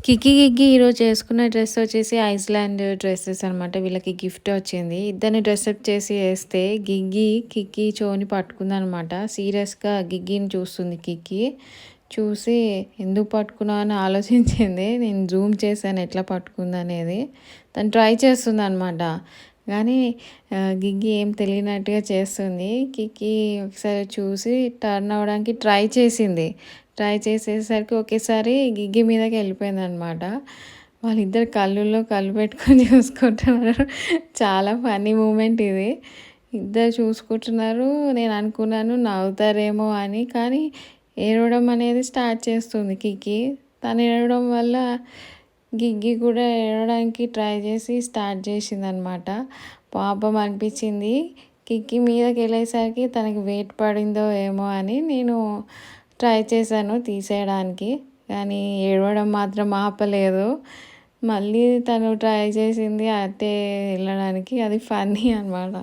కికి గిగ్గి ఈరోజు చేసుకున్న డ్రెస్ వచ్చేసి ఐస్‌లాండ్ డ్రెసెస్ అనమాట. వీళ్ళకి గిఫ్ట్ వచ్చింది. ఇద్దరిని డ్రెసప్ చేసి ఏస్తే కికి చెవిని పట్టుకుందనమాట. సీరియస్‌గా గిగ్గిని చూస్తుంది కికి. చూసి ఎందుకు పట్టుకున్నావు అని ఆలోచించింది. నేను జూమ్ చేశాను ఎట్లా పట్టుకుందనేది. తను ట్రై చేస్తుందనమాట. కానీ గిగ్గి ఏం తెలియనట్టుగా చేస్తుంది. కికి ఒకసారి చూసి టర్న్ అవ్వడానికి ట్రై చేసింది. ట్రై చేసేసరికి ఒకేసారి గిగ్గి మీదకి వెళ్ళిపోయిందనమాట. వాళ్ళిద్దరు కళ్ళుల్లో కళ్ళు పెట్టుకొని చూసుకుంటున్నారు. చాలా ఫన్నీ మూమెంట్ ఇది. ఇద్దరు చూసుకుంటున్నారు. నేను అనుకున్నాను నవ్వుతారేమో అని. కానీ ఏడవడం అనేది స్టార్ట్ చేస్తుంది కికి. తను ఏడవడం వల్ల గిగ్గి కూడా ఏడవడానికి ట్రై చేసి స్టార్ట్ చేసిందనమాట. పాపం అనిపించింది. కికి మీదకెళ్ళేసరికి తనకి వెయిట్ పడిందో ఏమో అని నేను ట్రై చేశాను తీసేయడానికి. కానీ ఏడవడం మాత్రం ఆపలేదు. మళ్ళీ తను ట్రై చేసింది అటే వెళ్ళడానికి. అది ఫన్నీ అనమాట.